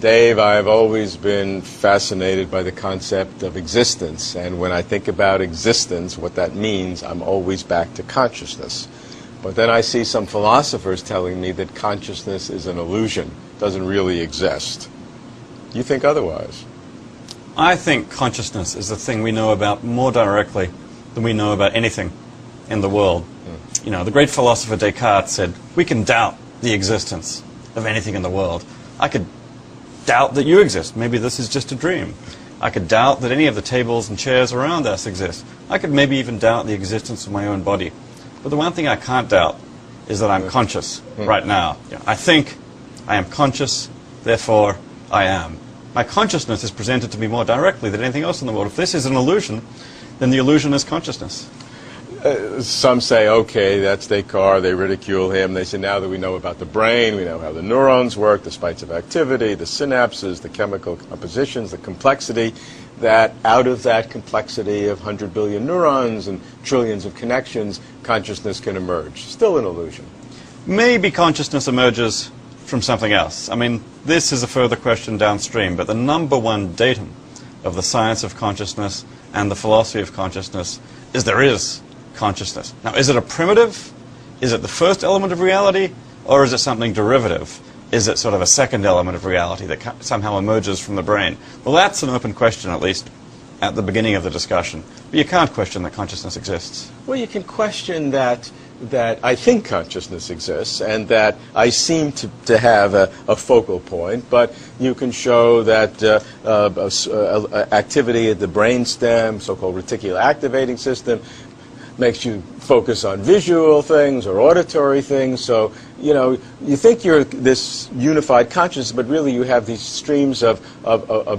Dave, I've always been fascinated by the concept of existence, and when I think about existence, what that means, I'm always back to consciousness. But then I see some philosophers telling me that consciousness is an illusion, doesn't really exist. You think otherwise? I think consciousness is the thing we know about more directly than we know about anything in the world. You know, the great philosopher Descartes said, we can doubt the existence of anything in the world. I could doubt that you exist. Maybe this is just a dream. I could doubt that any of the tables and chairs around us exist. I could maybe even doubt the existence of my own body. But the one thing I can't doubt is that I'm conscious right now. I think, I am conscious, therefore I am. My consciousness is presented to me more directly than anything else in the world. If this is an illusion, then the illusion is consciousness. Some say, okay, that's Descartes, they ridicule him. They say, now that we know about the brain, we know how the neurons work, the spikes of activity, the synapses, the chemical compositions, the complexity, that out of that complexity of 100 billion neurons and trillions of connections, consciousness can emerge. Still an illusion. Maybe consciousness emerges from something else. I mean, this is a further question downstream, but the number one datum of the science of consciousness and the philosophy of consciousness is there is consciousness. Now, is it a primitive? Is it the first element of reality? Or is it something derivative? Is it sort of a second element of reality that somehow emerges from the brain? Well, that's an open question, at least at the beginning of the discussion. But you can't question that consciousness exists. Well, you can question that I think consciousness exists and that I seem to have a focal point, but you can show that activity at the brainstem, so-called reticular activating system, makes you focus on visual things or auditory things. So, you know, you think you're this unified consciousness, but really you have these streams of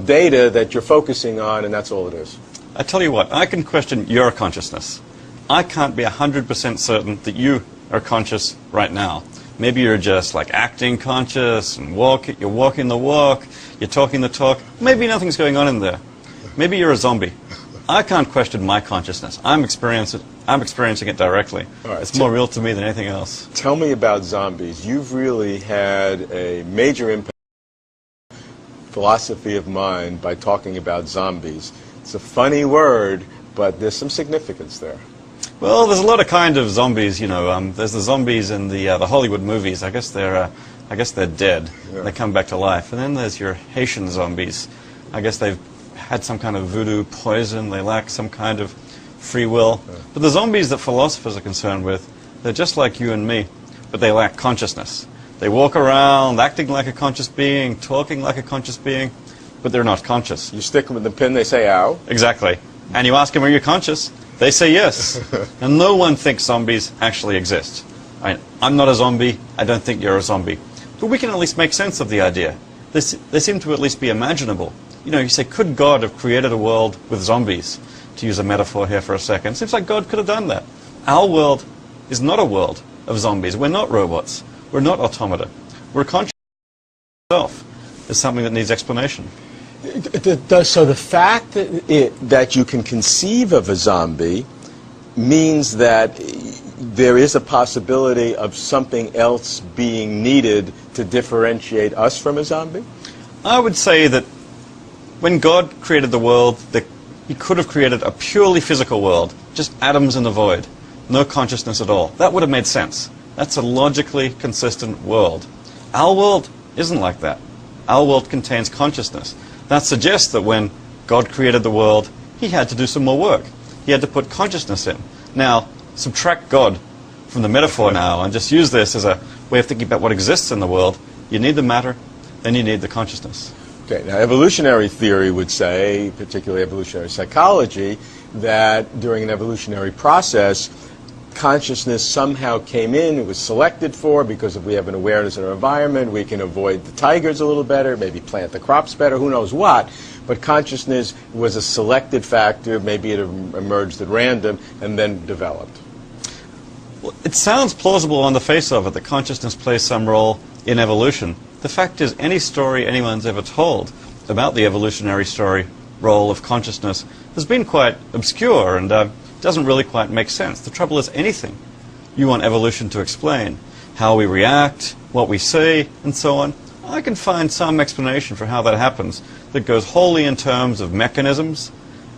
data that you're focusing on, and that's all it is. I tell you what, I can question your consciousness. I can't be 100% certain that you are conscious right now. Maybe you're just like acting conscious and you're walking the walk, you're talking the talk. Maybe nothing's going on in there. Maybe you're a zombie. I can't question my consciousness. I'm experiencing it directly. Right, it's more real to me than anything else. Tell me about zombies. You've really had a major impact on philosophy of mind by talking about zombies. It's a funny word, but there's some significance there. Well, there's a lot of kind of zombies, you know. There's the zombies in the Hollywood movies. I guess they're dead. Yeah. They come back to life. And then there's your Haitian zombies. I guess they've had some kind of voodoo poison. They lack some kind of free will. Yeah. But the zombies that philosophers are concerned with, they're just like you and me, but they lack consciousness. They walk around acting like a conscious being, talking like a conscious being, but they're not conscious. You stick them with the pin, they say, ow. Exactly. And you ask them, are you conscious? They say yes. And no one thinks zombies actually exist. I'm not a zombie. I don't think you're a zombie. But we can at least make sense of the idea. They seem to at least be imaginable. You know, you say, could God have created a world with zombies? To use a metaphor here for a second. Seems like God could have done that. Our world is not a world of zombies. We're not robots. We're not automata. We're conscious itself is something that needs explanation. So the fact that you can conceive of a zombie means that there is a possibility of something else being needed to differentiate us from a zombie? I would say that when God created the world, He could have created a purely physical world, just atoms in the void, no consciousness at all. That would have made sense. That's a logically consistent world. Our world isn't like that. Our world contains consciousness. That suggests that when God created the world, He had to do some more work. He had to put consciousness in. Now, subtract God from the metaphor now and just use this as a way of thinking about what exists in the world. You need the matter, then you need the consciousness. Okay, now evolutionary theory would say, particularly evolutionary psychology, that during an evolutionary process, consciousness somehow came in, it was selected for, because if we have an awareness in our environment, we can avoid the tigers a little better, maybe plant the crops better, who knows what. But consciousness was a selected factor, maybe it emerged at random, and then developed. Well, it sounds plausible on the face of it that consciousness plays some role in evolution. The fact is, any story anyone's ever told about the evolutionary story role of consciousness has been quite obscure and doesn't really quite make sense. The trouble is, anything you want evolution to explain, how we react, what we say, and so on, I can find some explanation for how that happens that goes wholly in terms of mechanisms,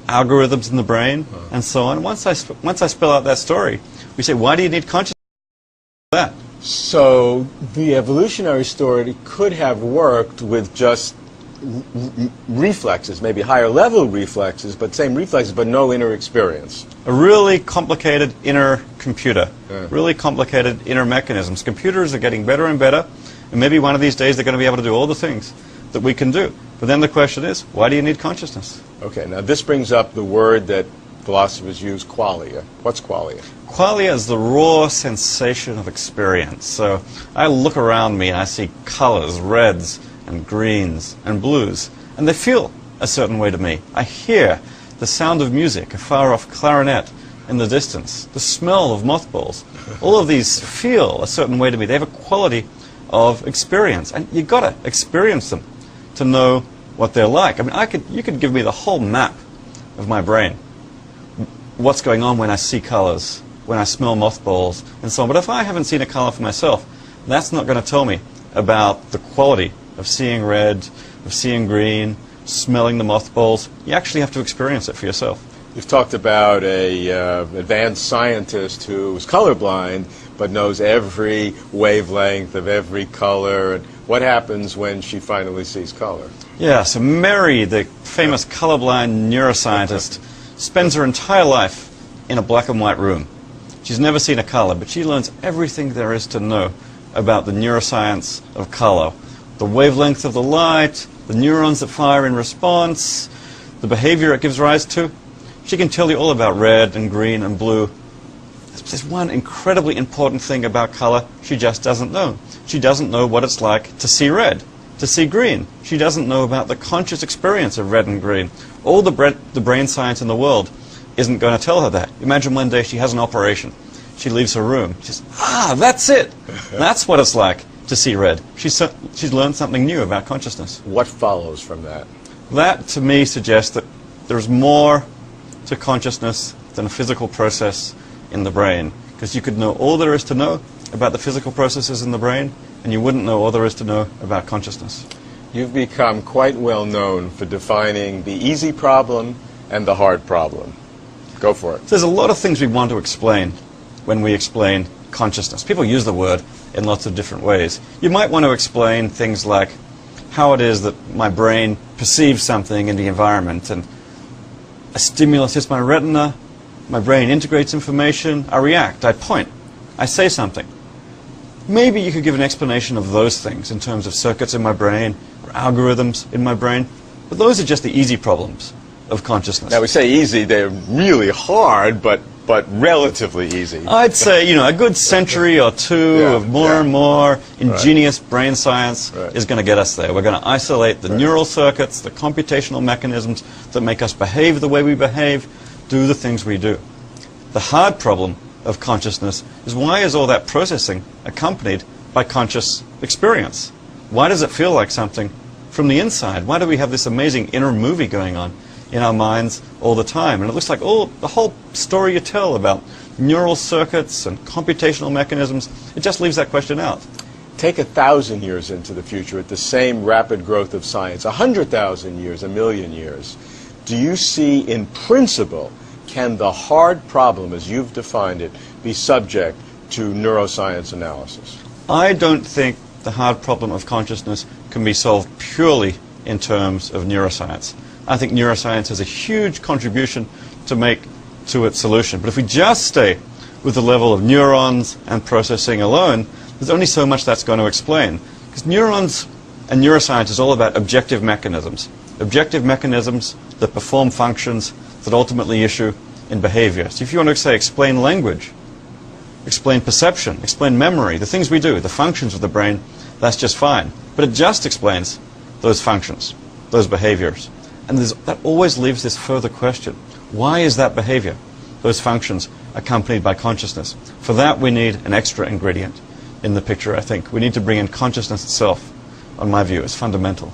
algorithms in the brain, and so on. Once I spell out that story, we say, why do you need consciousness for that? So the evolutionary story could have worked with just reflexes, maybe higher level reflexes, but same reflexes, but no inner experience. A really complicated inner computer, really complicated inner mechanisms. Computers are getting better and better, and maybe one of these days they're going to be able to do all the things that we can do. But then the question is, why do you need consciousness? Okay, now this brings up the word that philosophers use, qualia. What's qualia? Qualia is the raw sensation of experience. So I look around me and I see colors, reds and greens and blues, and they feel a certain way to me. I hear the sound of music, a far-off clarinet in the distance, the smell of mothballs. All of these feel a certain way to me. They have a quality of experience, and you've got to experience them to know what they're like. I mean, you could give me the whole map of my brain, what's going on when I see colors, when I smell mothballs, and so on. But if I haven't seen a color for myself, that's not going to tell me about the quality of seeing red, of seeing green, smelling the mothballs. You actually have to experience it for yourself. You've talked about an advanced scientist who is colorblind but knows every wavelength of every color. And what happens when she finally sees color? Yeah, so Mary, the famous colorblind neuroscientist, spends her entire life in a black and white room. She's never seen a color, but she learns everything there is to know about the neuroscience of color. The wavelength of the light, the neurons that fire in response, the behavior it gives rise to. She can tell you all about red and green and blue. There's one incredibly important thing about color she just doesn't know. She doesn't know what it's like to see red, to see green. She doesn't know about the conscious experience of red and green. All the brain science in the world isn't going to tell her that. Imagine one day she has an operation. She leaves her room. She says, that's it. That's what it's like to see red. She's learned something new about consciousness. What follows from that? That, to me, suggests that there's more to consciousness than a physical process in the brain. Because you could know all there is to know about the physical processes in the brain, and you wouldn't know all there is to know about consciousness. You've become quite well known for defining the easy problem and the hard problem. Go for it. There's a lot of things we want to explain when we explain consciousness. People use the word in lots of different ways. You might want to explain things like how it is that my brain perceives something in the environment, and a stimulus hits my retina, my brain integrates information, I react, I point, I say something. Maybe you could give an explanation of those things in terms of circuits in my brain or algorithms in my brain, but those are just the easy problems of consciousness. Now, we say easy, they're really hard, but relatively easy. I'd say, a good century or two of more and more ingenious brain science is going to get us there. We're going to isolate the neural circuits, the computational mechanisms that make us behave the way we behave, do the things we do. The hard problem of consciousness is, why is all that processing accompanied by conscious experience? Why does it feel like something from the inside? Why do we have this amazing inner movie going on in our minds all the time? And it looks like the whole story you tell about neural circuits and computational mechanisms, it just leaves that question out. Take 1,000 years into the future at the same rapid growth of science, 100,000 years, 1,000,000 years. Do you see, in principle, can the hard problem, as you've defined it, be subject to neuroscience analysis? I don't think the hard problem of consciousness can be solved purely in terms of neuroscience. I think neuroscience has a huge contribution to make to its solution. But if we just stay with the level of neurons and processing alone, there's only so much that's going to explain. Because neurons and neuroscience is all about objective mechanisms. Objective mechanisms that perform functions that ultimately issue in behavior. So if you want to say explain language, explain perception, explain memory, the things we do, the functions of the brain, that's just fine. But it just explains those functions, those behaviors. And that always leaves this further question. Why is that behavior, those functions, accompanied by consciousness? For that, we need an extra ingredient in the picture, I think. We need to bring in consciousness itself, on my view, as fundamental.